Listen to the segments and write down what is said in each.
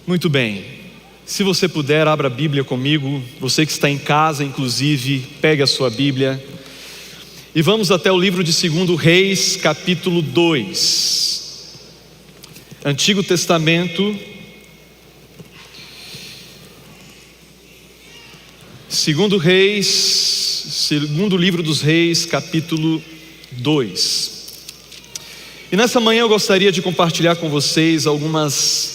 Muito bem, se você puder, abra a Bíblia comigo. Você que está em casa, inclusive, pegue a sua Bíblia e vamos até o livro de 2 Reis, capítulo 2. Antigo Testamento, 2 Reis, segundo livro dos Reis, capítulo 2. E nessa manhã eu gostaria de compartilhar com vocês algumas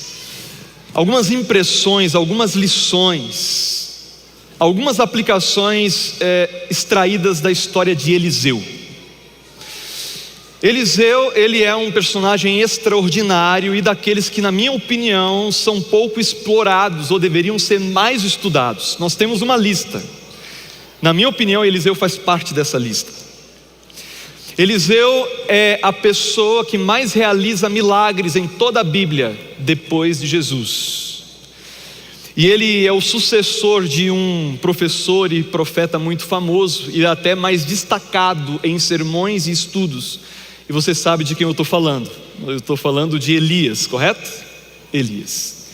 impressões, algumas lições, algumas aplicações extraídas da história de Eliseu. Eliseu, ele é um personagem extraordinário e daqueles que, na minha opinião, são pouco explorados ou deveriam ser mais estudados. Nós temos uma lista. Na minha opinião, Eliseu faz parte dessa lista. Eliseu é a pessoa que mais realiza milagres em toda a Bíblia depois de Jesus. E ele é o sucessor de um professor e profeta muito famoso e até mais destacado em sermões e estudos. E você sabe de quem eu estou falando. Eu estou falando de Elias, correto? Elias.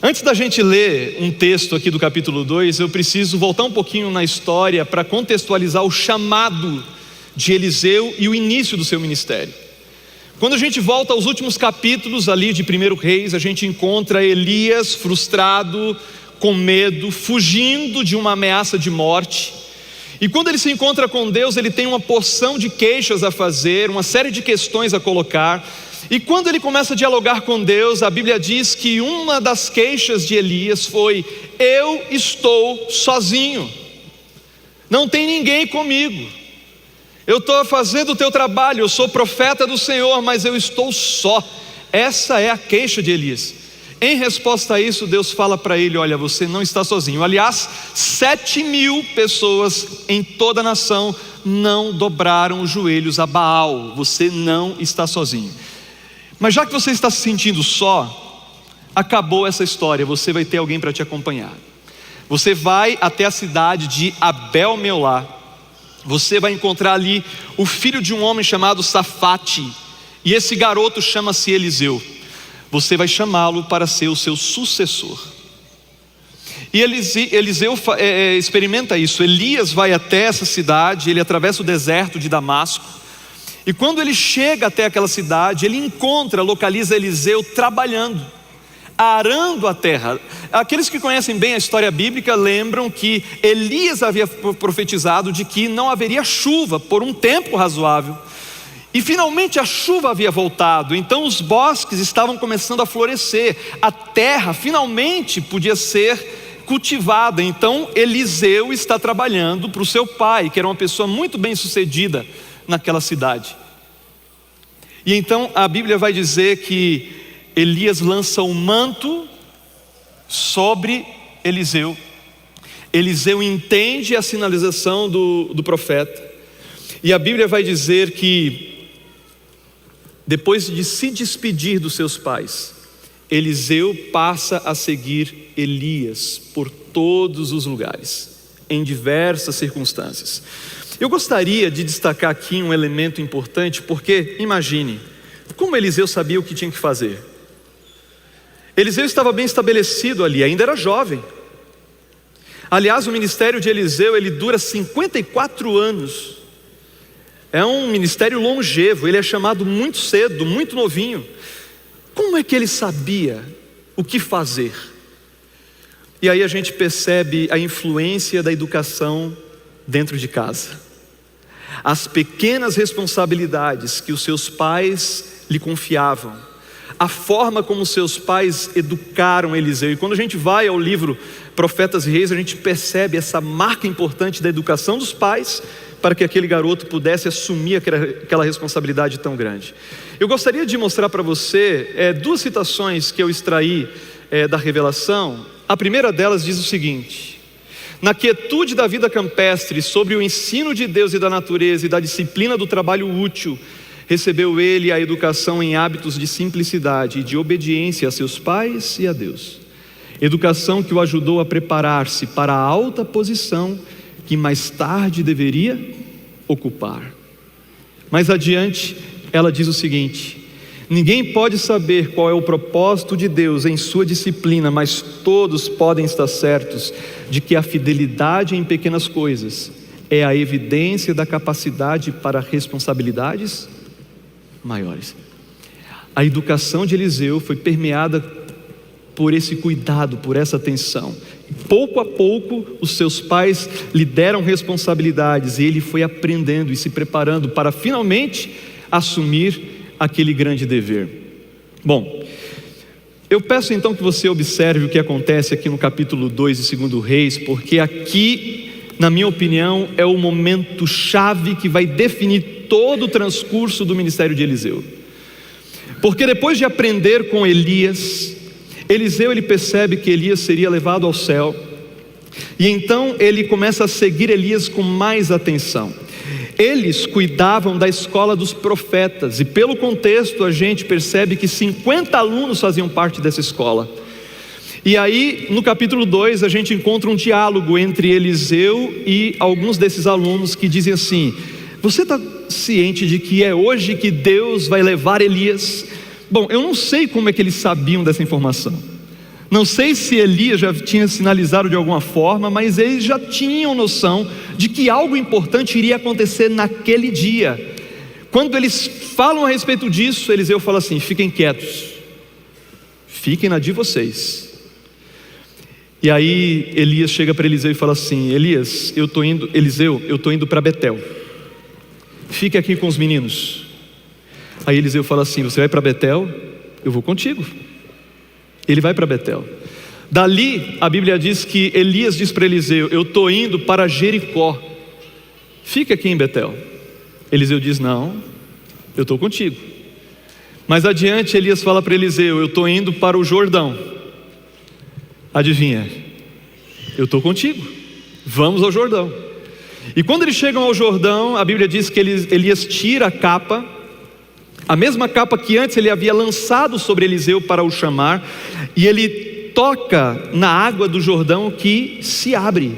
Antes da gente ler um texto aqui do capítulo 2, eu preciso voltar um pouquinho na história para contextualizar o chamado de Eliseu e o início do seu ministério. Quando a gente volta aos últimos capítulos ali de 1 Reis, a gente encontra Elias frustrado, com medo, fugindo de uma ameaça de morte. E quando ele se encontra com Deus, ele tem uma porção de queixas a fazer, uma série de questões a colocar. E quando ele começa a dialogar com Deus, a Bíblia diz que uma das queixas de Elias foi: eu estou sozinho, não tem ninguém comigo. Eu estou fazendo o teu trabalho, eu sou profeta do Senhor, mas eu estou só. Essa é a queixa de Elias. Em resposta a isso, Deus fala para ele: olha, você não está sozinho. Aliás, 7.000 pessoas em toda a nação não dobraram os joelhos a Baal. Você não está sozinho. Mas já que você está se sentindo só, acabou essa história, você vai ter alguém para te acompanhar. Você vai até a cidade de Abel-Meolá. Você vai encontrar ali o filho de um homem chamado Safate, e esse garoto chama-se Eliseu. Você vai chamá-lo para ser o seu sucessor. E Eliseu experimenta isso. Elias vai até essa cidade, ele atravessa o deserto de Damasco, e quando ele chega até aquela cidade, ele localiza Eliseu trabalhando, arando a terra. Aqueles que conhecem bem a história bíblica lembram que Elias havia profetizado de que não haveria chuva por um tempo razoável. E finalmente a chuva havia voltado, então os bosques estavam começando a florescer, a terra finalmente podia ser cultivada. Então Eliseu está trabalhando para o seu pai, que era uma pessoa muito bem sucedida naquela cidade. E então a Bíblia vai dizer que Elias lança um manto sobre Eliseu. Eliseu entende a sinalização do profeta. E a Bíblia vai dizer que depois de se despedir dos seus pais, Eliseu passa a seguir Elias por todos os lugares, em diversas circunstâncias. Eu gostaria de destacar aqui um elemento importante, porque imagine, como Eliseu sabia o que tinha que fazer. Eliseu estava bem estabelecido ali, ainda era jovem. Aliás, o ministério de Eliseu, ele dura 54 anos. É um ministério longevo, ele é chamado muito cedo, muito novinho. Como é que ele sabia o que fazer? E aí a gente percebe a influência da educação dentro de casa. As pequenas responsabilidades que os seus pais lhe confiavam, a forma como seus pais educaram Eliseu. E quando a gente vai ao livro Profetas e Reis, a gente percebe essa marca importante da educação dos pais para que aquele garoto pudesse assumir aquela responsabilidade tão grande. Eu gostaria de mostrar para você duas citações que eu extraí da revelação. A primeira delas diz o seguinte: na quietude da vida campestre, sobre o ensino de Deus e da natureza e da disciplina do trabalho útil, recebeu ele a educação em hábitos de simplicidade e de obediência a seus pais e a Deus. Educação que o ajudou a preparar-se para a alta posição que mais tarde deveria ocupar. Mais adiante, ela diz o seguinte: Ninguém pode saber qual é o propósito de Deus em sua disciplina, mas todos podem estar certos de que a fidelidade em pequenas coisas é a evidência da capacidade para responsabilidades maiores. A educação de Eliseu foi permeada por esse cuidado, por essa atenção. Pouco a pouco, os seus pais lhe deram responsabilidades e ele foi aprendendo e se preparando para finalmente assumir aquele grande dever. Bom, eu peço então que você observe o que acontece aqui no capítulo 2 de 2 Reis, porque aqui, na minha opinião, é o momento chave que vai definir todo o transcurso do ministério de Eliseu. Porque depois de aprender com Elias, Eliseu ele percebe que Elias seria levado ao céu, e então ele começa a seguir Elias com mais atenção. Eles cuidavam da escola dos profetas, e pelo contexto a gente percebe que 50 alunos faziam parte dessa escola. E aí no capítulo 2 a gente encontra um diálogo entre Eliseu e alguns desses alunos que dizem assim: você está ciente de que é hoje que Deus vai levar Elias? Bom, eu não sei como é que eles sabiam dessa informação. Não sei se Elias já tinha sinalizado de alguma forma, mas eles já tinham noção de que algo importante iria acontecer naquele dia. Quando eles falam a respeito disso, Eliseu fala assim: fiquem quietos, fiquem na de vocês. E aí Elias chega para Eliseu e fala assim: Eliseu, eu estou indo para Betel, fique aqui com os meninos. Aí Eliseu fala assim: você vai para Betel? Eu vou contigo. Ele vai para Betel. Dali a Bíblia diz que Elias diz para Eliseu: eu estou indo para Jericó, fica aqui em Betel. Eliseu diz: não, eu estou contigo. Mais adiante Elias fala para Eliseu: eu estou indo para o Jordão. Adivinha? Eu estou contigo, vamos ao Jordão. E quando eles chegam ao Jordão, a Bíblia diz que Elias tira a capa, a mesma capa que antes ele havia lançado sobre Eliseu para o chamar, e ele toca na água do Jordão que se abre,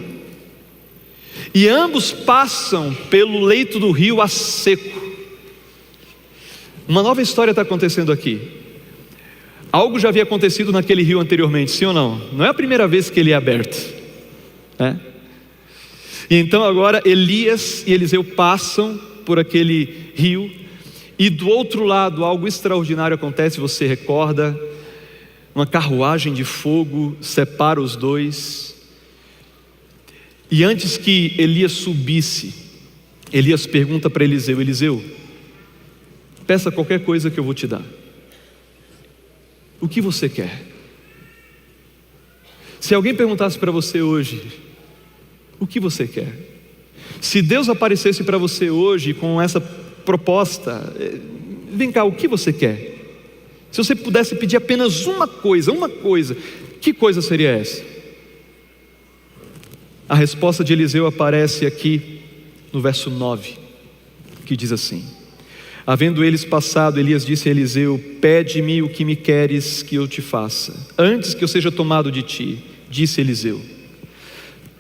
e ambos passam pelo leito do rio a seco. Uma nova história está acontecendo aqui. Algo já havia acontecido naquele rio anteriormente, sim ou não? Não é a primeira vez que ele é aberto, né? E então agora Elias e Eliseu passam por aquele rio, e do outro lado algo extraordinário acontece. Você recorda? Uma carruagem de fogo separa os dois. E antes que Elias subisse, Elias pergunta para Eliseu: Eliseu, peça qualquer coisa que eu vou te dar. O que você quer? Se alguém perguntasse para você hoje: o que você quer? Se Deus aparecesse para você hoje com essa proposta: vem cá, o que você quer? Se você pudesse pedir apenas uma coisa, que coisa seria essa? A resposta de Eliseu aparece aqui no verso 9, que diz assim: havendo eles passado, Elias disse a Eliseu: pede-me o que me queres que eu te faça, antes que eu seja tomado de ti. Disse Eliseu: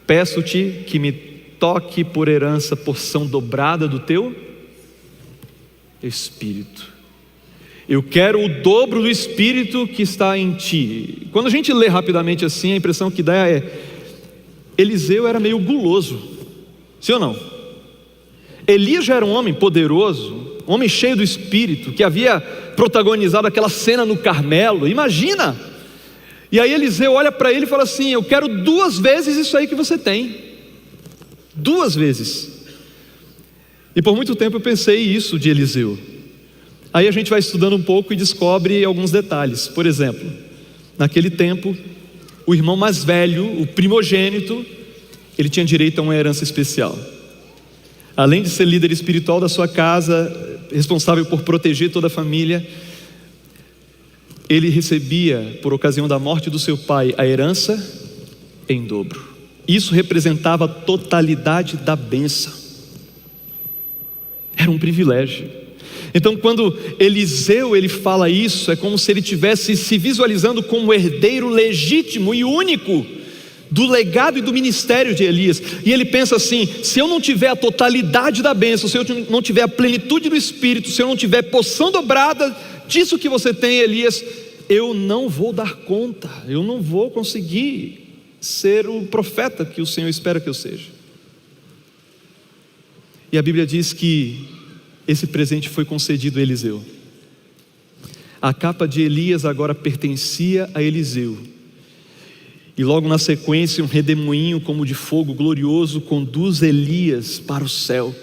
peço-te que me toque por herança porção dobrada do teu Espírito. Eu quero o dobro do Espírito que está em ti. Quando a gente lê rapidamente assim, a impressão que dá é: Eliseu era meio guloso, sim ou não? Elias já era um homem poderoso, um homem cheio do Espírito, que havia protagonizado aquela cena no Carmelo, imagina! E aí Eliseu olha para ele e fala assim: eu quero 2 vezes isso aí que você tem, 2 vezes. E por muito tempo eu pensei isso de Eliseu. Aí a gente vai estudando um pouco e descobre alguns detalhes. Por exemplo, naquele tempo, o irmão mais velho, o primogênito, ele tinha direito a uma herança especial. Além de ser líder espiritual da sua casa, responsável por proteger toda a família, ele recebia, por ocasião da morte do seu pai, a herança em dobro. Isso representava a totalidade da bênção. Era um privilégio. Então quando Eliseu ele fala isso, é como se ele estivesse se visualizando como herdeiro legítimo e único do legado e do ministério de Elias. E ele pensa assim: se eu não tiver a totalidade da bênção, se eu não tiver a plenitude do Espírito, se eu não tiver porção dobrada disso que você tem, Elias, eu não vou dar conta, eu não vou conseguir ser o profeta que o Senhor espera que eu seja. E a Bíblia diz que esse presente foi concedido a Eliseu. A capa de Elias agora pertencia a Eliseu. E logo na sequência, um redemoinho como de fogo glorioso conduz Elias para o céu.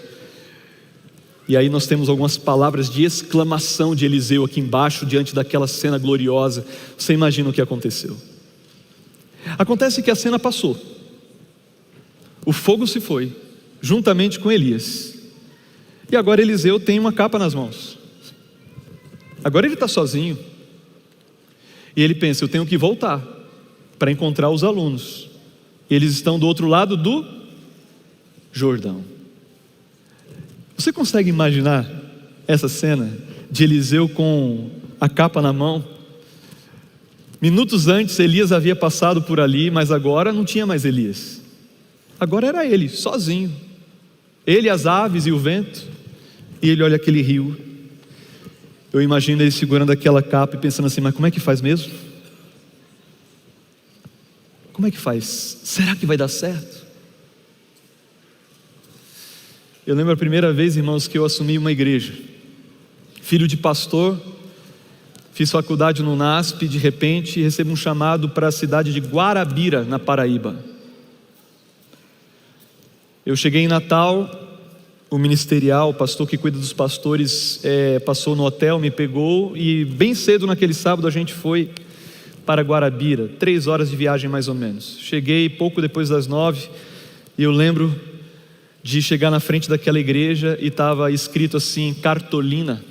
E aí nós temos algumas palavras de exclamação de Eliseu aqui embaixo, diante daquela cena gloriosa. Você imagina o que aconteceu? Acontece que a cena passou. O fogo se foi, juntamente com Elias. E agora Eliseu tem uma capa nas mãos. Agora ele está sozinho. E ele pensa, eu tenho que voltar para encontrar os alunos. Eles estão do outro lado do Jordão. Você consegue imaginar essa cena de Eliseu com a capa na mão? Minutos antes Elias havia passado por ali, mas agora não tinha mais Elias. Agora era ele, sozinho. Ele, as aves e o vento. E ele olha aquele rio. Eu imagino ele segurando aquela capa e pensando assim, mas como é que faz mesmo? Como é que faz? Será que vai dar certo? Eu lembro a primeira vez, irmãos, que eu assumi uma igreja. Filho de pastor, fiz faculdade no NASP, de repente recebo um chamado para a cidade de Guarabira, na Paraíba. Eu cheguei em Natal, o ministerial, o pastor que cuida dos pastores, passou no hotel, me pegou, e bem cedo naquele sábado a gente foi para Guarabira, 3 horas de viagem mais ou menos. Cheguei pouco depois das 9, e eu lembro de chegar na frente daquela igreja e estava escrito assim, cartolina: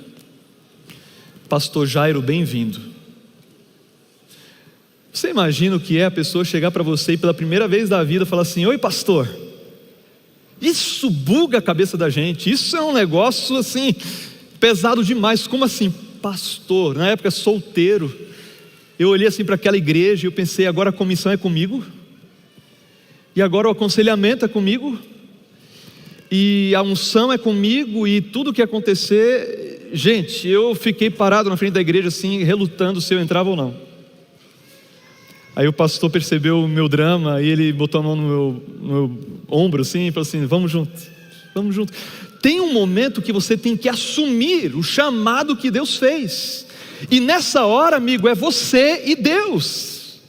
Pastor Jairo, bem-vindo. Você imagina o que é a pessoa chegar para você e pela primeira vez da vida falar assim, oi pastor? Isso buga a cabeça da gente, isso é um negócio assim, pesado demais. Como assim, pastor? Na época solteiro, eu olhei assim para aquela igreja e eu pensei, agora a comissão é comigo? E agora o aconselhamento é comigo? E a unção é comigo? E tudo que acontecer... Gente, eu fiquei parado na frente da igreja assim, relutando se eu entrava ou não. Aí o pastor percebeu o meu drama e ele botou a mão no meu ombro assim e falou assim, vamos junto, vamos junto. Tem um momento que você tem que assumir o chamado que Deus fez. E nessa hora, amigo, é você e Deus.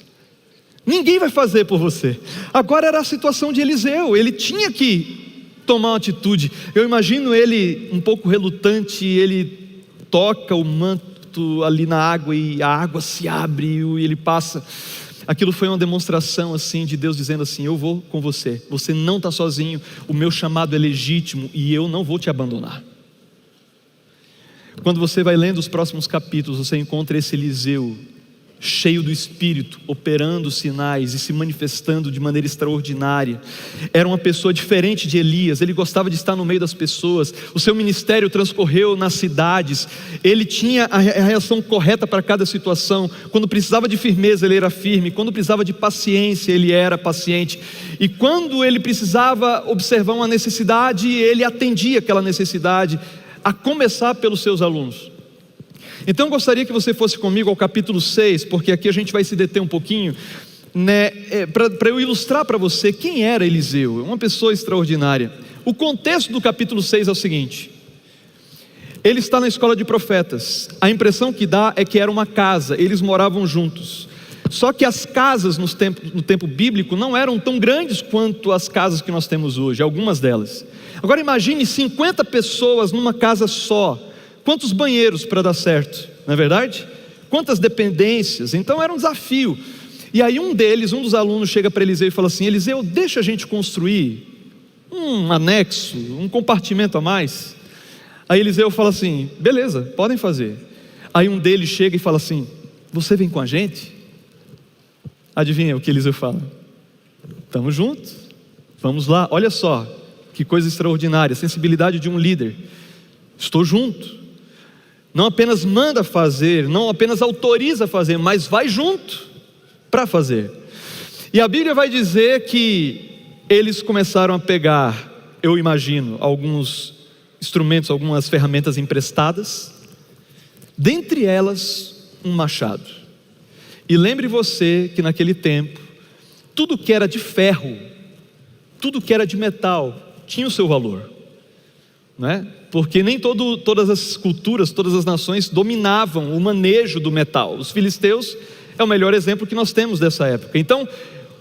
Ninguém vai fazer por você. Agora era a situação de Eliseu, ele tinha que tomar uma atitude. Eu imagino ele um pouco relutante, ele toca o manto ali na água e a água se abre e ele passa. Aquilo foi uma demonstração assim de Deus dizendo assim, eu vou com você, você não está sozinho, o meu chamado é legítimo e eu não vou te abandonar. Quando você vai lendo os próximos capítulos, você encontra esse Eliseu cheio do Espírito, operando sinais e se manifestando de maneira extraordinária. Era uma pessoa diferente de Elias, ele gostava de estar no meio das pessoas, o seu ministério transcorreu nas cidades, ele tinha a reação correta para cada situação. Quando precisava de firmeza, ele era firme, quando precisava de paciência, ele era paciente, e quando ele precisava observar uma necessidade, ele atendia aquela necessidade, a começar pelos seus alunos. Então eu gostaria que você fosse comigo ao capítulo 6, porque aqui a gente vai se deter um pouquinho, né, para eu ilustrar para você quem era Eliseu, uma pessoa extraordinária. O contexto do capítulo 6 é o seguinte: ele está na escola de profetas, a impressão que dá é que era uma casa, eles moravam juntos. Só que as casas no tempo bíblico não eram tão grandes quanto as casas que nós temos hoje, algumas delas. Agora imagine 50 pessoas numa casa só. Quantos banheiros para dar certo, não é verdade? Quantas dependências, então era um desafio. E aí um dos alunos chega para Eliseu e fala assim, Eliseu, deixa a gente construir um anexo, um compartimento a mais. Aí Eliseu fala assim, beleza, podem fazer. Aí um deles chega e fala assim, você vem com a gente? Adivinha o que Eliseu fala? Estamos juntos, vamos lá, olha só, que coisa extraordinária, a sensibilidade de um líder. Estou junto. Não apenas manda fazer, não apenas autoriza fazer, mas vai junto para fazer. E a Bíblia vai dizer que eles começaram a pegar, eu imagino, alguns instrumentos, algumas ferramentas emprestadas, dentre elas um machado. E lembre você que naquele tempo, tudo que era de ferro, tudo que era de metal, tinha o seu valor, não é? Porque nem todas as culturas, todas as nações dominavam o manejo do metal. Os filisteus é o melhor exemplo que nós temos dessa época. Então,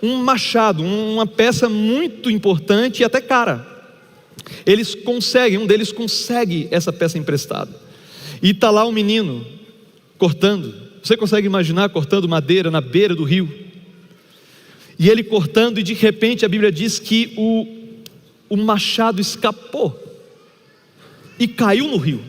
um machado, uma peça muito importante e até cara. Um deles consegue essa peça emprestada. E está lá um menino cortando. Você consegue imaginar cortando madeira na beira do rio? E ele cortando, e de repente a Bíblia diz que o machado escapou e caiu no rio.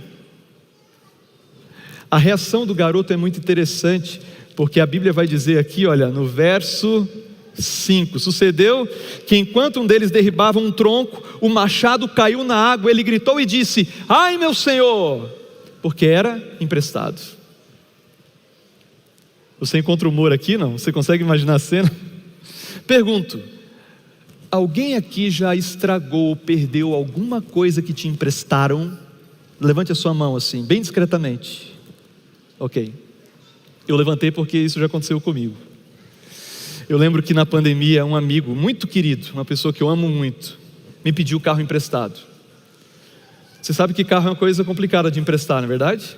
A reação do garoto é muito interessante, porque a Bíblia vai dizer aqui, olha, no verso 5: sucedeu que enquanto um deles derribava um tronco, o machado caiu na água. Ele gritou e disse: ai meu senhor, porque era emprestado. Você encontra humor aqui, não? Você consegue imaginar a cena? Pergunto: alguém aqui já estragou ou perdeu alguma coisa que te emprestaram? Levante a sua mão assim, bem discretamente. Ok, eu levantei porque isso já aconteceu comigo. Eu lembro que na pandemia um amigo muito querido, uma pessoa que eu amo muito, me pediu o carro emprestado. Você sabe que carro é uma coisa complicada de emprestar, não é verdade?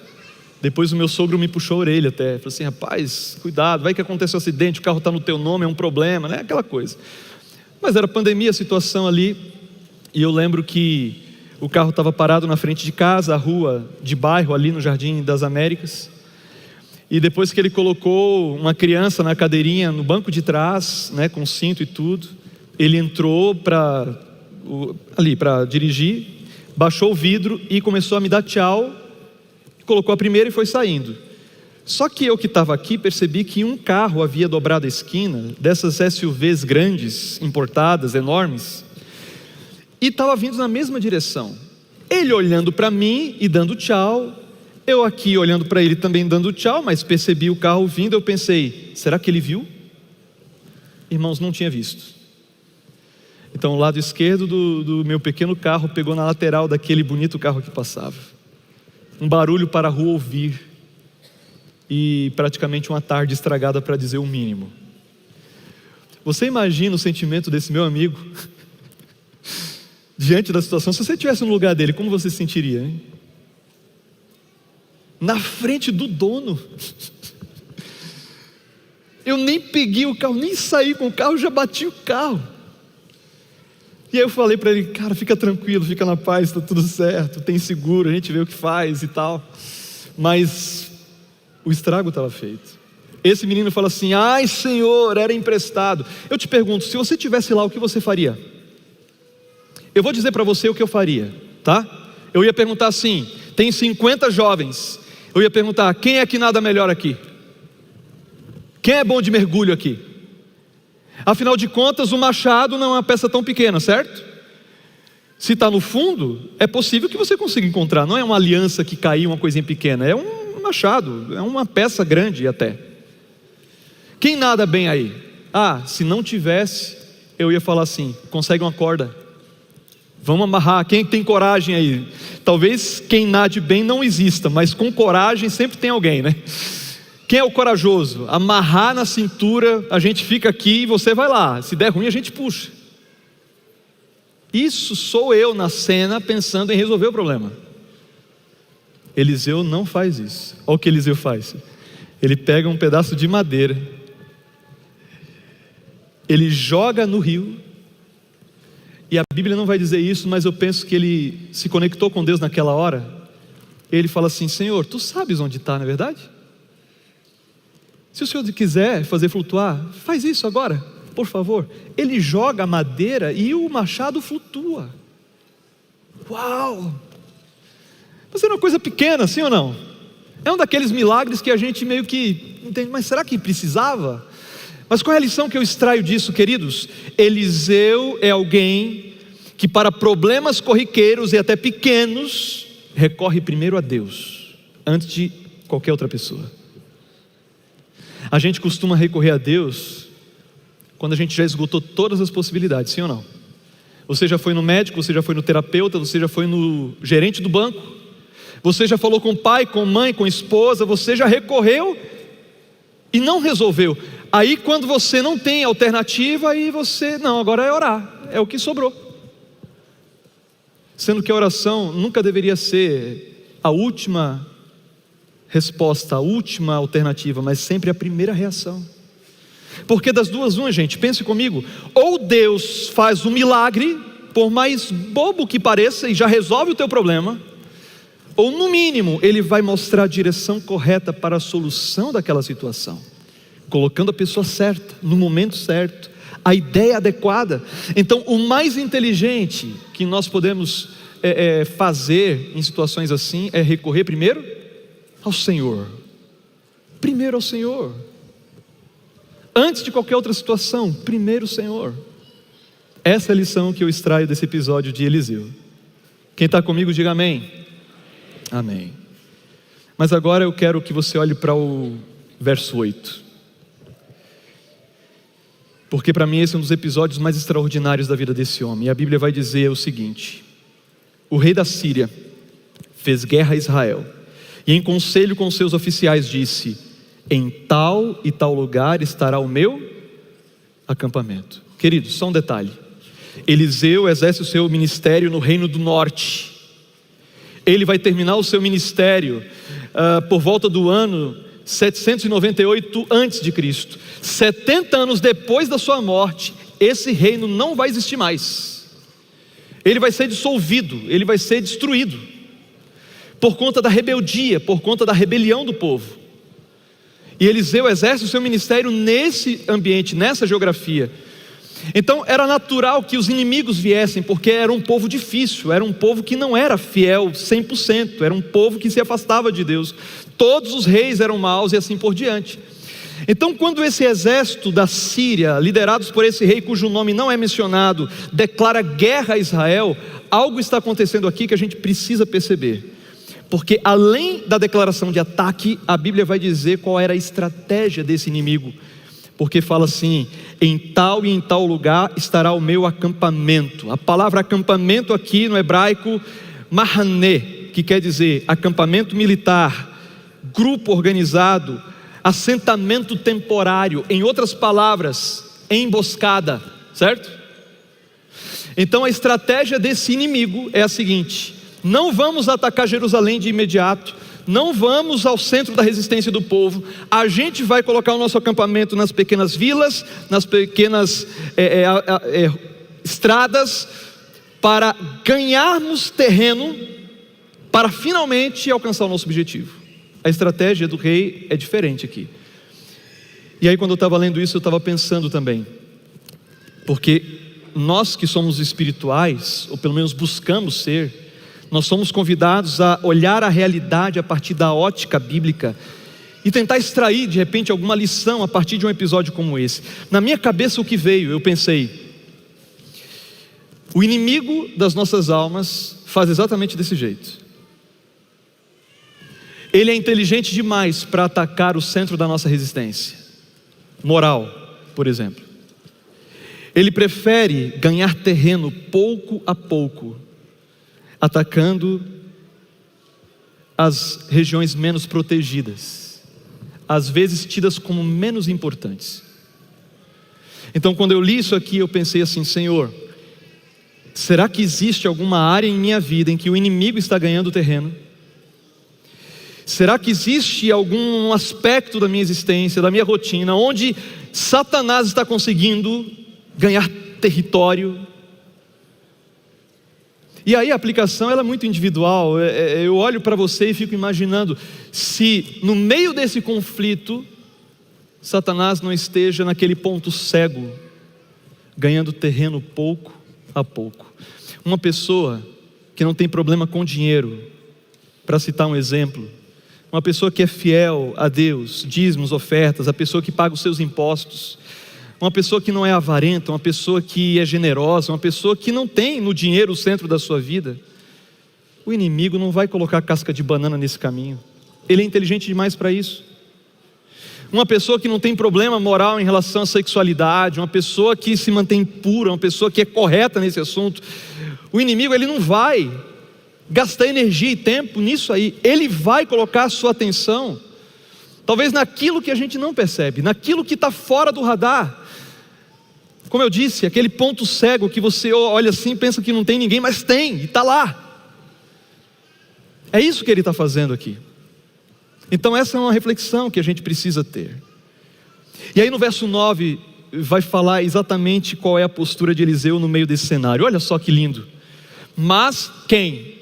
Depois o meu sogro me puxou a orelha até, falou assim: rapaz, cuidado, vai que acontece um acidente, o carro está no teu nome, é um problema, né? Aquela coisa. Mas era pandemia, a situação ali, e eu lembro que o carro estava parado na frente de casa, a rua de bairro ali no Jardim das Américas, e depois que ele colocou uma criança na cadeirinha, no banco de trás, né, com cinto e tudo, ele entrou para dirigir, baixou o vidro e começou a me dar tchau, colocou a primeira e foi saindo. Só que eu que estava aqui percebi que um carro havia dobrado a esquina, dessas SUVs grandes, importadas, enormes, e estava vindo na mesma direção. Ele olhando para mim e dando tchau, eu aqui olhando para ele também dando tchau, mas percebi o carro vindo. Eu pensei: será que ele viu? Irmãos, não tinha visto. Então o lado esquerdo do meu pequeno carro pegou na lateral daquele bonito carro que passava. Um barulho para a rua ouvir, e praticamente uma tarde estragada, para dizer o mínimo. Você imagina o sentimento desse meu amigo diante da situação? Se você estivesse no lugar dele, como você se sentiria, hein? Na frente do dono. Eu nem peguei o carro, nem saí com o carro, já bati o carro. E aí eu falei para ele: cara, fica tranquilo, fica na paz, está tudo certo, tem seguro, a gente vê o que faz e tal. Mas o estrago estava feito. Esse menino fala assim: ai Senhor, era emprestado. Eu te pergunto, se você estivesse lá, o que você faria? Eu vou dizer para você o que eu faria, tá? Eu ia perguntar assim: tem 50 jovens. Eu ia perguntar: quem é que nada melhor aqui? Quem é bom de mergulho aqui? Afinal de contas, o machado não é uma peça tão pequena, certo? Se está no fundo, é possível que você consiga encontrar. Não é uma aliança que caiu, uma coisinha pequena. É um machado, é uma peça grande até. Quem nada bem aí? Se não tivesse, eu ia falar assim: consegue uma corda, vamos amarrar. Quem tem coragem aí? Talvez quem nade bem não exista, mas com coragem sempre tem alguém, né? Quem é o corajoso? Amarrar na cintura, a gente fica aqui e você vai lá. Se der ruim, a gente puxa. Isso sou eu na cena pensando em resolver o problema. Eliseu não faz isso. Olha o que Eliseu faz. Ele pega um pedaço de madeira, ele joga no rio, e a Bíblia não vai dizer isso, mas eu penso que ele se conectou com Deus naquela hora. Ele fala assim: Senhor, tu sabes onde está, não é verdade? Se o Senhor quiser fazer flutuar, faz isso agora, por favor. Ele joga a madeira e o machado flutua. Uau! Mas era uma coisa pequena, sim ou não? É um daqueles milagres que a gente meio que entende, mas será que precisava? Mas qual é a lição que eu extraio disso, queridos? Eliseu é alguém que, para problemas corriqueiros e até pequenos, recorre primeiro a Deus, antes de qualquer outra pessoa. A gente costuma recorrer a Deus quando a gente já esgotou todas as possibilidades, sim ou não? Você já foi no médico, você já foi no terapeuta, você já foi no gerente do banco, Você já falou com o pai, com mãe, com a esposa, você já recorreu e não resolveu. Aí quando você não tem alternativa, aí você, não, agora é orar, é o que sobrou. Sendo que a oração nunca deveria ser a última resposta, a última alternativa, mas sempre a primeira reação. Porque das duas uma, gente, pense comigo, ou Deus faz um milagre, por mais bobo que pareça, e já resolve o teu problema, ou no mínimo, Ele vai mostrar a direção correta para a solução daquela situação, colocando a pessoa certa, no momento certo, a ideia adequada. Então o mais inteligente que nós podemos fazer em situações assim, é recorrer primeiro ao Senhor, primeiro ao Senhor, antes de qualquer outra situação, primeiro o Senhor. Essa é a lição que eu extraio desse episódio de Eliseu. Quem está comigo diga amém. Amém. Mas agora eu quero que você olhe para o verso 8, porque para mim esse é um dos episódios mais extraordinários da vida desse homem. E a Bíblia vai dizer o seguinte: o rei da Síria fez guerra a Israel, e em conselho com seus oficiais disse: em tal e tal lugar estará o meu acampamento. Queridos, só um detalhe: Eliseu exerce o seu ministério no reino do norte. Ele vai terminar o seu ministério por volta do ano 798 a.C. 70 anos depois da sua morte, esse reino não vai existir mais. Ele vai ser dissolvido, ele vai ser destruído, por conta da rebeldia, por conta da rebelião do povo. E Eliseu exerce o seu ministério nesse ambiente, nessa geografia. Então era natural que os inimigos viessem, porque era um povo difícil, era um povo que não era fiel 100%, era um povo que se afastava de Deus. Todos os reis eram maus e assim por diante. Então quando esse exército da Síria, liderados por esse rei cujo nome não é mencionado, declara guerra a Israel, algo está acontecendo aqui que a gente precisa perceber. Porque além da declaração de ataque, a Bíblia vai dizer qual era a estratégia desse inimigo. Porque fala assim: em tal e em tal lugar estará o meu acampamento. A palavra acampamento aqui no hebraico, mahané, que quer dizer acampamento militar, grupo organizado, assentamento temporário. Em outras palavras, emboscada, certo? Então a estratégia desse inimigo é a seguinte: não vamos atacar Jerusalém de imediato, não vamos ao centro da resistência do povo, a gente vai colocar o nosso acampamento nas pequenas vilas, nas pequenas estradas, para ganharmos terreno, para finalmente alcançar o nosso objetivo. A estratégia do rei é diferente aqui. E aí quando eu estava lendo isso, eu estava pensando também, porque nós que somos espirituais, ou pelo menos buscamos ser, nós somos convidados a olhar a realidade a partir da ótica bíblica e tentar extrair de repente alguma lição a partir de um episódio como esse. Na minha cabeça o que veio, eu pensei: o inimigo das nossas almas faz exatamente desse jeito. Ele é inteligente demais para atacar o centro da nossa resistência moral, por exemplo. Ele prefere ganhar terreno pouco a pouco, atacando as regiões menos protegidas, às vezes tidas como menos importantes. Então quando eu li isso aqui, eu pensei assim: Senhor, será que existe alguma área em minha vida em que o inimigo está ganhando terreno? Será que existe algum aspecto da minha existência, da minha rotina, onde Satanás está conseguindo ganhar território? E aí a aplicação ela é muito individual. Eu olho para você e fico imaginando se no meio desse conflito Satanás não esteja naquele ponto cego, ganhando terreno pouco a pouco. Uma pessoa que não tem problema com dinheiro, para citar um exemplo, uma pessoa que é fiel a Deus, dízimos, ofertas, a pessoa que paga os seus impostos, uma pessoa que não é avarenta, uma pessoa que é generosa, uma pessoa que não tem no dinheiro o centro da sua vida, o inimigo não vai colocar casca de banana nesse caminho. Ele é inteligente demais para isso. Uma pessoa que não tem problema moral em relação à sexualidade, uma pessoa que se mantém pura, uma pessoa que é correta nesse assunto, o inimigo ele não vai gastar energia e tempo nisso aí. Ele vai colocar a sua atenção, talvez naquilo que a gente não percebe, naquilo que está fora do radar. Como eu disse, aquele ponto cego que você olha assim e pensa que não tem ninguém, mas tem, e está lá. É isso que ele está fazendo aqui. Então essa é uma reflexão que a gente precisa ter. E aí no verso 9 vai falar exatamente qual é a postura de Eliseu no meio desse cenário. Olha só que lindo. Mas quem?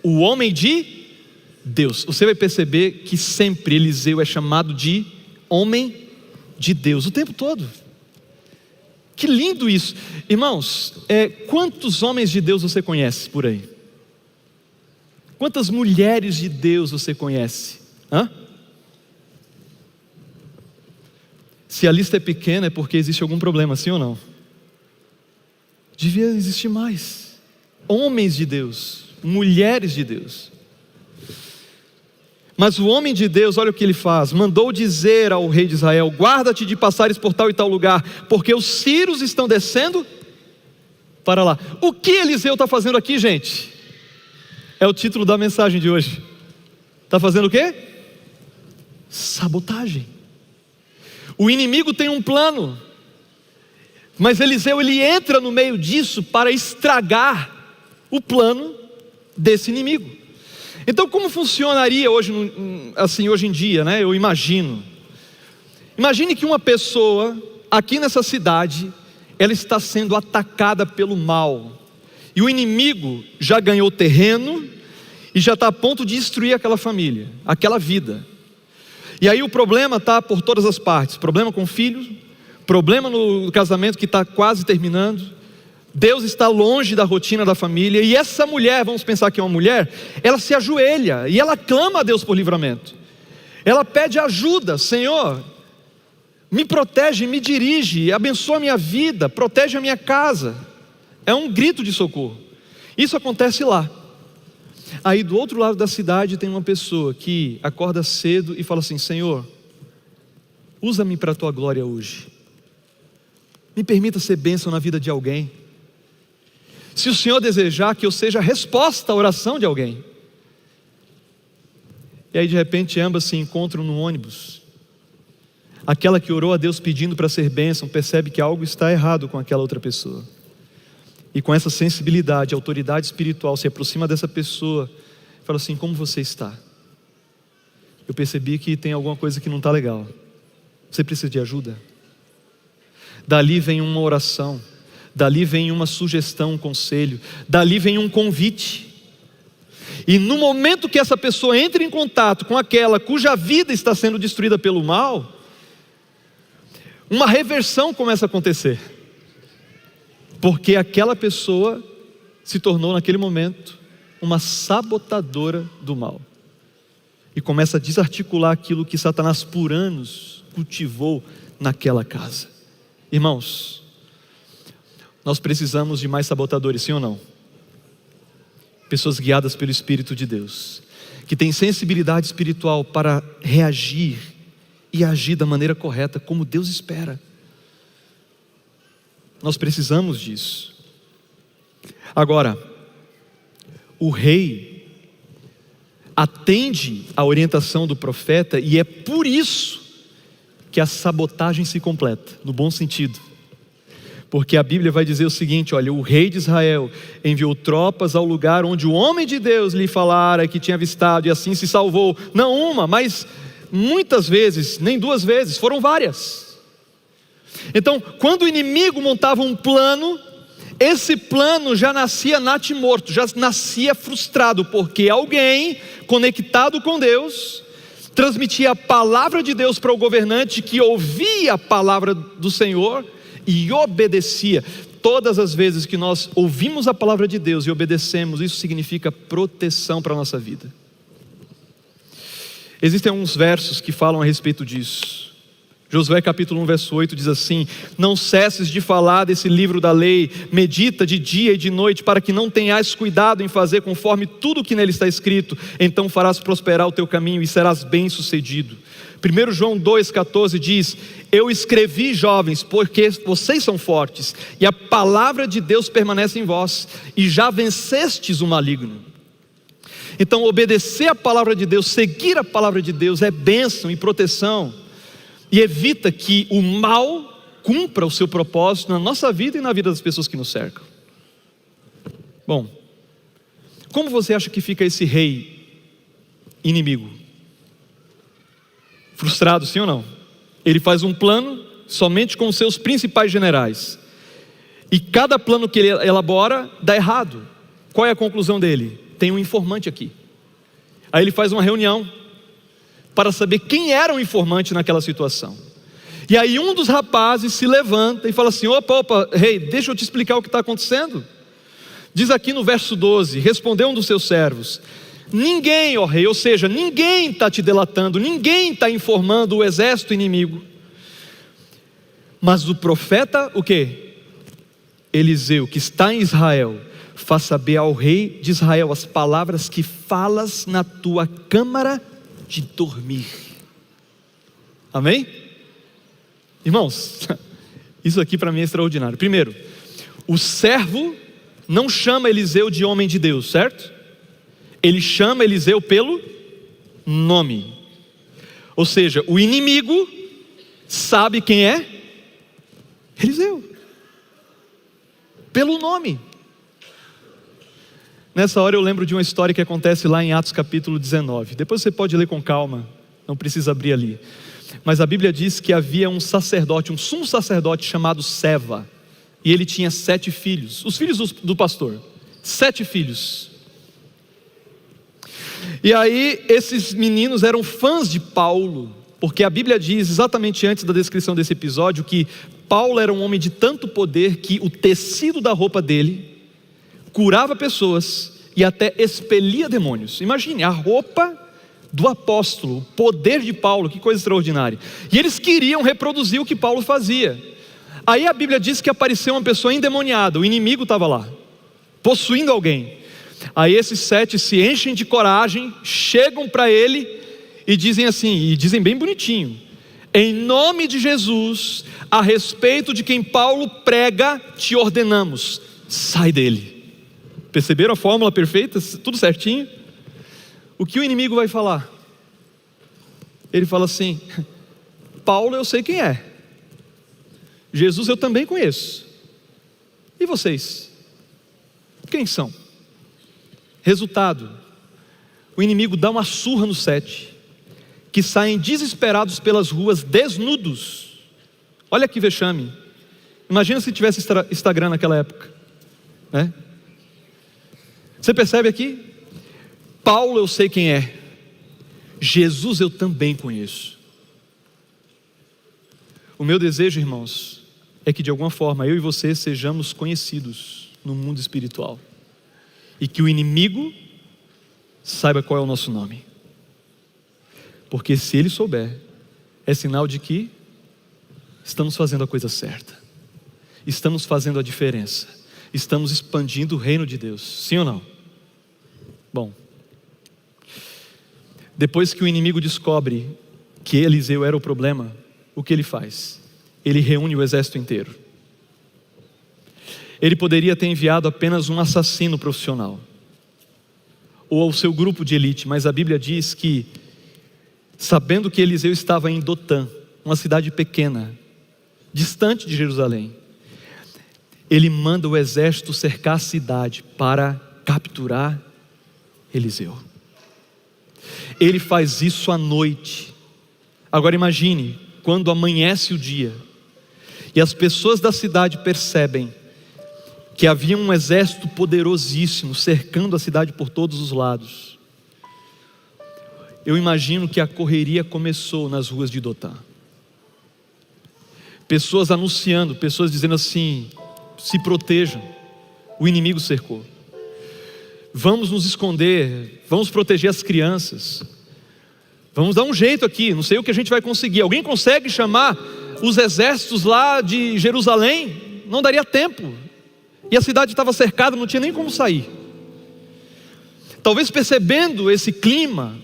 O homem de Deus. Você vai perceber que sempre Eliseu é chamado de homem de Deus, o tempo todo. Que lindo isso. Irmãos, quantos homens de Deus você conhece por aí? Quantas mulheres de Deus você conhece? Se a lista é pequena é porque existe algum problema, sim ou não? Devia existir mais. Homens de Deus, mulheres de Deus. Mas o homem de Deus, olha o que ele faz: mandou dizer ao rei de Israel: guarda-te de passares por tal e tal lugar, porque os sírios estão descendo para lá. O que Eliseu está fazendo aqui, gente? É o título da mensagem de hoje. Está fazendo o quê? Sabotagem. O inimigo tem um plano, mas Eliseu ele entra no meio disso para estragar o plano desse inimigo. Então como funcionaria hoje em dia, né? Eu imagino. Imagine que uma pessoa aqui nessa cidade, ela está sendo atacada pelo mal, e o inimigo já ganhou terreno e já está a ponto de destruir aquela família, aquela vida. E aí o problema está por todas as partes: problema com o filho, problema no casamento que está quase terminando. Deus está longe da rotina da família, e essa mulher, vamos pensar que é uma mulher, ela se ajoelha e ela clama a Deus por livramento. Ela pede ajuda: Senhor, me protege, me dirige, abençoa a minha vida, protege a minha casa. É um grito de socorro. Isso acontece lá. Aí do outro lado da cidade tem uma pessoa que acorda cedo e fala assim: Senhor, usa-me para a tua glória hoje, me permita ser bênção na vida de alguém. Se o Senhor desejar que eu seja a resposta à oração de alguém. E aí de repente ambas se encontram no ônibus. Aquela que orou a Deus pedindo para ser bênção percebe que algo está errado com aquela outra pessoa, e com essa sensibilidade, a autoridade espiritual se aproxima dessa pessoa e fala assim: como você está? Eu percebi que tem alguma coisa que não está legal. Você precisa de ajuda? Dali vem uma oração, dali vem uma sugestão, um conselho, dali vem um convite. E no momento que essa pessoa entra em contato com aquela cuja vida está sendo destruída pelo mal, uma reversão começa a acontecer, porque aquela pessoa se tornou naquele momento uma sabotadora do mal, e começa a desarticular aquilo que Satanás por anos cultivou naquela casa. Irmãos, nós precisamos de mais sabotadores, sim ou não? Pessoas guiadas pelo Espírito de Deus, que têm sensibilidade espiritual para reagir e agir da maneira correta, como Deus espera. Nós precisamos disso. Agora, o rei atende à orientação do profeta, e é por isso que a sabotagem se completa, no bom sentido. Porque a Bíblia vai dizer o seguinte: olha, o rei de Israel enviou tropas ao lugar onde o homem de Deus lhe falara que tinha avistado, e assim se salvou, não uma, mas muitas vezes, nem duas vezes, foram várias. Então, quando o inimigo montava um plano, esse plano já nascia natimorto, já nascia frustrado, porque alguém conectado com Deus transmitia a palavra de Deus para o governante, que ouvia a palavra do Senhor e obedecia. Todas as vezes que nós ouvimos a palavra de Deus e obedecemos, isso significa proteção para a nossa vida. Existem alguns versos que falam a respeito disso. Josué capítulo 1 verso 8 diz assim: não cesses de falar desse livro da lei, medita de dia e de noite, para que não tenhas cuidado em fazer conforme tudo que nele está escrito, então farás prosperar o teu caminho e serás bem sucedido. 1 João 2,14 diz: eu escrevi, jovens, porque vocês são fortes, e a palavra de Deus permanece em vós, e já vencestes o maligno. Então obedecer a palavra de Deus, seguir a palavra de Deus é bênção e proteção, e evita que o mal cumpra o seu propósito na nossa vida e na vida das pessoas que nos cercam. Bom, como você acha que fica esse rei inimigo? Frustrado, sim ou não? Ele faz um plano somente com os seus principais generais, e cada plano que ele elabora dá errado. Qual é a conclusão dele? Tem um informante aqui. Aí ele faz uma reunião para saber quem era o informante naquela situação. E aí um dos rapazes se levanta e fala assim: opa, rei, deixa eu te explicar o que está acontecendo. Diz aqui no verso 12: respondeu um dos seus servos: ninguém, ó rei, ou seja, ninguém está te delatando, ninguém está informando o exército inimigo, mas o profeta, o quê? Eliseu, que está em Israel, faz saber ao rei de Israel as palavras que falas na tua câmara de dormir. Amém? Irmãos, isso aqui para mim é extraordinário. Primeiro, o servo não chama Eliseu de homem de Deus, certo? Ele chama Eliseu pelo nome. Ou seja, o inimigo sabe quem é Eliseu pelo nome. Nessa hora eu lembro de uma história que acontece lá em Atos capítulo 19. Depois você pode ler com calma, não precisa abrir ali. Mas a Bíblia diz que havia um sacerdote, um sumo sacerdote chamado Seva, e ele tinha 7 filhos, os filhos do pastor, 7 filhos. E aí esses meninos eram fãs de Paulo, porque a Bíblia diz, exatamente antes da descrição desse episódio, que Paulo era um homem de tanto poder que o tecido da roupa dele curava pessoas e até expelia demônios. Imagine, a roupa do apóstolo, o poder de Paulo, que coisa extraordinária. E eles queriam reproduzir o que Paulo fazia. Aí a Bíblia diz que apareceu uma pessoa endemoniada, o inimigo estava lá, possuindo alguém. Aí esses 7 se enchem de coragem, chegam para ele e dizem assim, e dizem bem bonitinho: em nome de Jesus, a respeito de quem Paulo prega, te ordenamos, sai dele. Perceberam a fórmula perfeita? Tudo certinho? O que o inimigo vai falar? Ele fala assim: Paulo eu sei quem é, Jesus eu também conheço, e vocês? Quem são? Resultado: o inimigo dá uma surra nos 7, que saem desesperados pelas ruas, desnudos. Olha que vexame. Imagina se tivesse Instagram naquela época, né? Você percebe aqui? Paulo eu sei quem é, Jesus eu também conheço. O meu desejo, irmãos, é que de alguma forma eu e você sejamos conhecidos no mundo espiritual, e que o inimigo saiba qual é o nosso nome, porque se ele souber, é sinal de que estamos fazendo a coisa certa, estamos fazendo a diferença, estamos expandindo o reino de Deus, sim ou não? Bom, depois que o inimigo descobre que Eliseu era o problema, o que ele faz? Ele reúne o exército inteiro. Ele poderia ter enviado apenas um assassino profissional, ou ao seu grupo de elite, mas a Bíblia diz que, sabendo que Eliseu estava em Dotã, uma cidade pequena, distante de Jerusalém, ele manda o exército cercar a cidade para capturar Eliseu. Ele faz isso à noite. Agora imagine, quando amanhece o dia, e as pessoas da cidade percebem que havia um exército poderosíssimo cercando a cidade por todos os lados. Eu imagino que a correria começou nas ruas de Dotã. Pessoas anunciando, pessoas dizendo assim: se protejam, o inimigo cercou. Vamos nos esconder, vamos proteger as crianças. Vamos dar um jeito aqui, não sei o que a gente vai conseguir. Alguém consegue chamar os exércitos lá de Jerusalém? Não daria tempo. E a cidade estava cercada, não tinha nem como sair. Talvez percebendo esse clima,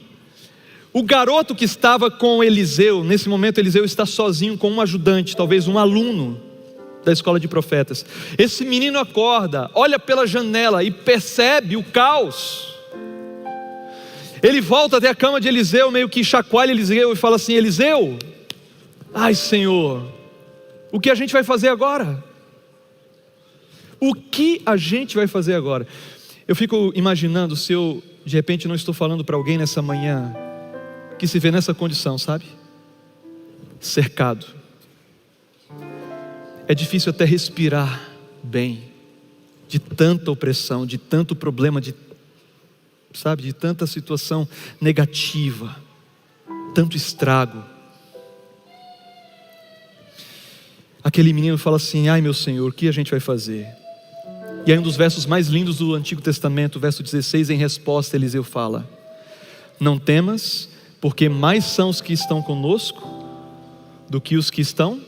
o garoto que estava com Eliseu, nesse momento Eliseu está sozinho com um ajudante, talvez um aluno da escola de profetas. Esse menino acorda, olha pela janela e percebe o caos. Ele volta até a cama de Eliseu, meio que chacoalha Eliseu e fala assim: Eliseu, ai Senhor, o que a gente vai fazer agora? O que a gente vai fazer agora? Eu fico imaginando se eu, de repente, não estou falando para alguém nessa manhã, que se vê nessa condição, sabe? Cercado. É difícil até respirar bem, de tanta opressão, de tanto problema, de tanta situação negativa, tanto estrago. Aquele menino fala assim: ai meu Senhor, o que a gente vai fazer? E aí um dos versos mais lindos do Antigo Testamento, verso 16, em resposta Eliseu fala: não temas, porque mais são os que estão conosco do que os que estão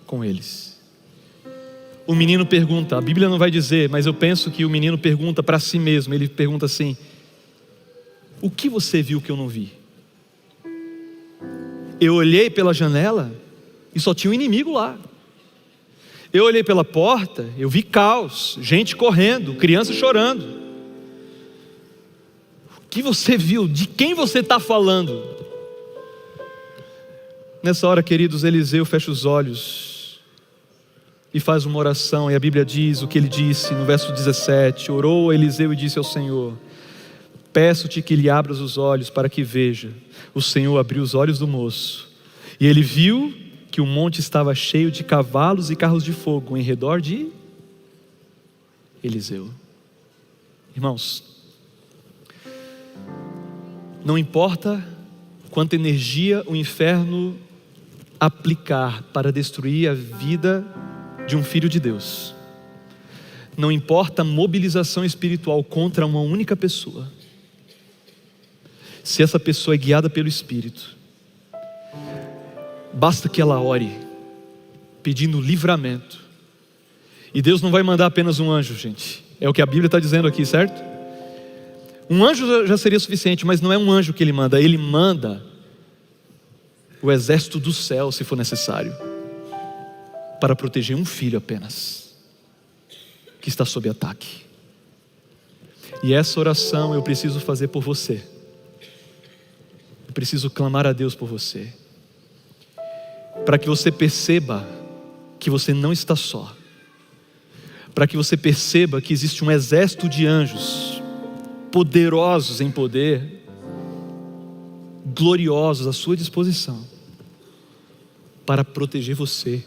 com eles. O menino pergunta, a Bíblia não vai dizer, mas eu penso que o menino pergunta para si mesmo. Ele pergunta assim: o que você viu que eu não vi? Eu olhei pela janela e só tinha um inimigo lá. Eu olhei pela porta, eu vi caos, gente correndo, criança chorando. O que você viu? De quem você está falando? Nessa hora, queridos, Eliseu fecha os olhos e faz uma oração, e a Bíblia diz o que ele disse no verso 17: orou Eliseu e disse ao Senhor: peço-te que lhe abras os olhos para que veja. O Senhor abriu os olhos do moço, e ele viu que o monte estava cheio de cavalos e carros de fogo em redor de Eliseu. Irmãos, não importa quanta energia o inferno aplicar para destruir a vida de um filho de Deus, não importa a mobilização espiritual contra uma única pessoa, se essa pessoa é guiada pelo Espírito, basta que ela ore, pedindo livramento, e Deus não vai mandar apenas um anjo, gente, é o que a Bíblia está dizendo aqui, certo? Um anjo já seria suficiente, mas não é um anjo que ele manda o exército do céu, se for necessário, para proteger um filho apenas, que está sob ataque. E essa oração eu preciso fazer por você, eu preciso clamar a Deus por você, para que você perceba que você não está só, para que você perceba que existe um exército de anjos, poderosos em poder, gloriosos à sua disposição, para proteger você,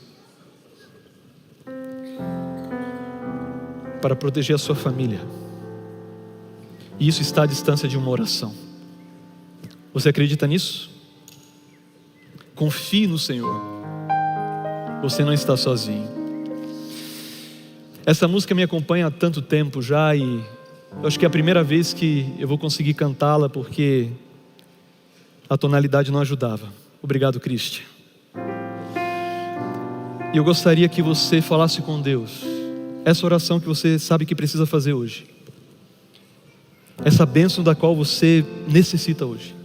para proteger a sua família. E isso está à distância de uma oração. Você acredita nisso? Confie no Senhor, você não está sozinho. Essa música me acompanha há tanto tempo já, e eu acho que é a primeira vez que eu vou conseguir cantá-la, porque a tonalidade não ajudava. Obrigado, Cristian. E eu gostaria que você falasse com Deus essa oração que você sabe que precisa fazer hoje, essa bênção da qual você necessita hoje,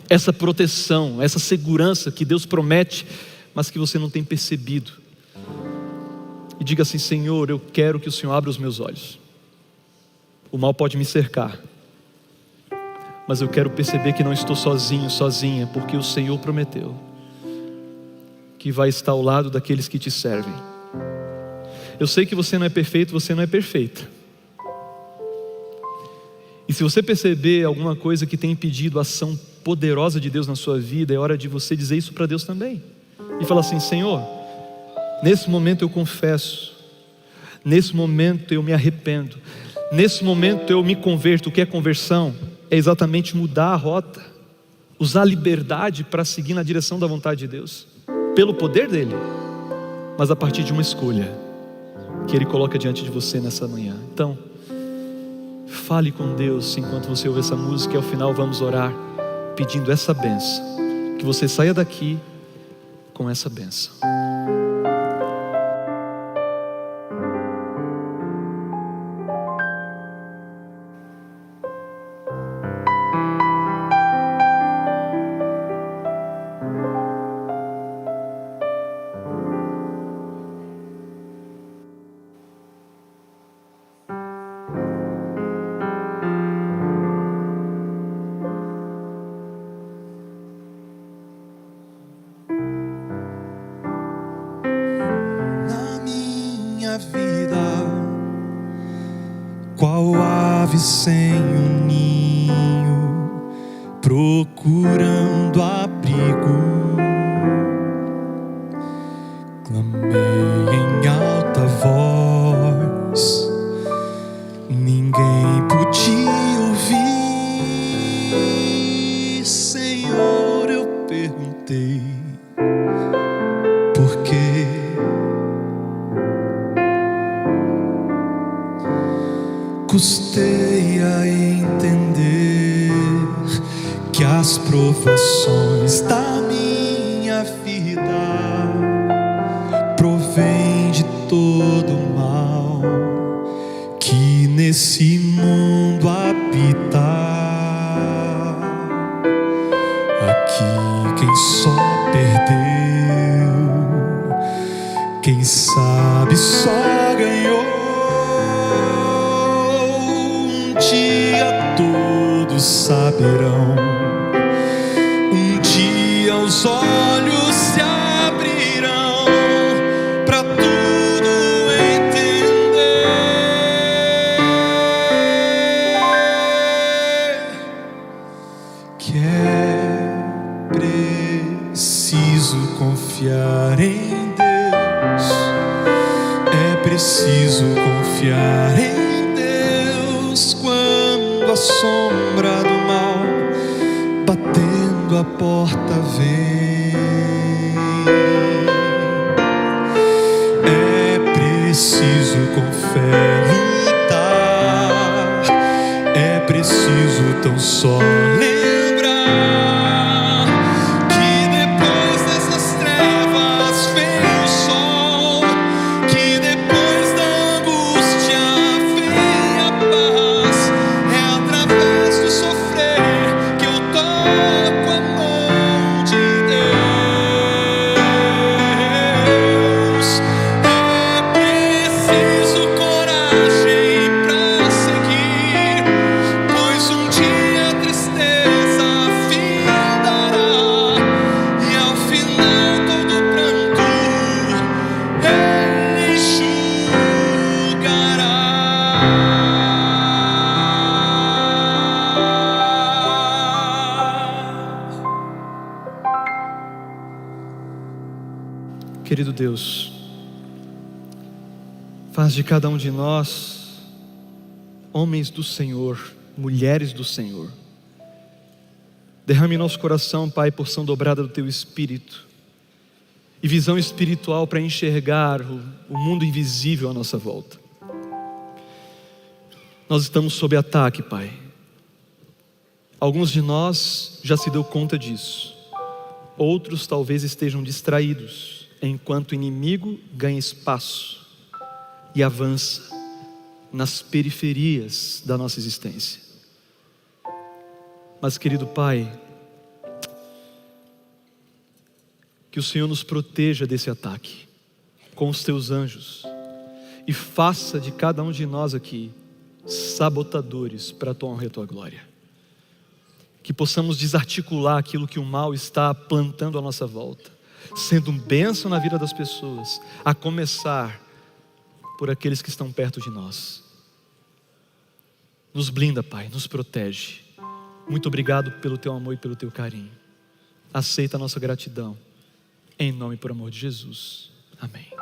essa proteção, essa segurança que Deus promete, mas que você não tem percebido. E diga assim: Senhor, eu quero que o Senhor abra os meus olhos. O mal pode me cercar, mas eu quero perceber que não estou sozinho, sozinha, porque o Senhor prometeu que vai estar ao lado daqueles que te servem. Eu sei que você não é perfeito, você não é perfeita. E se você perceber alguma coisa que tem impedido a ação poderosa de Deus na sua vida, é hora de você dizer isso para Deus também. E falar assim: Senhor, nesse momento eu confesso, nesse momento eu me arrependo, nesse momento eu me converto. O que é conversão? É exatamente mudar a rota, usar a liberdade para seguir na direção da vontade de Deus, pelo poder dele, mas a partir de uma escolha que Ele coloca diante de você nessa manhã. Então, fale com Deus enquanto você ouve essa música, e ao final vamos orar pedindo essa bênção, que você saia daqui com essa bênção. sem um ninho, procurando abrigo. Clamei em alta voz, ninguém podia ouvir. Senhor, eu perguntei, por quê? Custei a entender que as provações da minha vida provém de todo o mal que nesse mundo habita. Aqui quem só perdeu, quem sabe só ganhou. Um dia todos saberão, um dia os olhos se abrirão para tudo entender que é preciso confiar em Deus, é preciso confiar em Deus quando a sombra do mal batendo a porta vem. É preciso com fé lutar, é preciso tão só lembrar que depois dessas trevas vem o sol, que depois da angústia vem a paz. É através do sofrer que eu toco a mão de Deus. É preciso coragem pra seguir, pois um dia a tristeza findará e ao final todo pranto Ele enxugará. Querido Deus, faz de cada um de nós homens do Senhor, mulheres do Senhor. Derrame em nosso coração, Pai, porção dobrada do Teu Espírito e visão espiritual para enxergar o mundo invisível à nossa volta. Nós estamos sob ataque, Pai. Alguns de nós já se deu conta disso. Outros talvez estejam distraídos, enquanto o inimigo ganha espaço e avança nas periferias da nossa existência. Mas, querido Pai, que o Senhor nos proteja desse ataque com os Teus anjos e faça de cada um de nós aqui sabotadores para a Tua honra e a Tua glória. Que possamos desarticular aquilo que o mal está plantando à nossa volta, sendo um bênção na vida das pessoas, a começar por aqueles que estão perto de nós. Nos blinda, Pai, nos protege. Muito obrigado pelo Teu amor e pelo Teu carinho. Aceita a nossa gratidão, em nome e por amor de Jesus. Amém.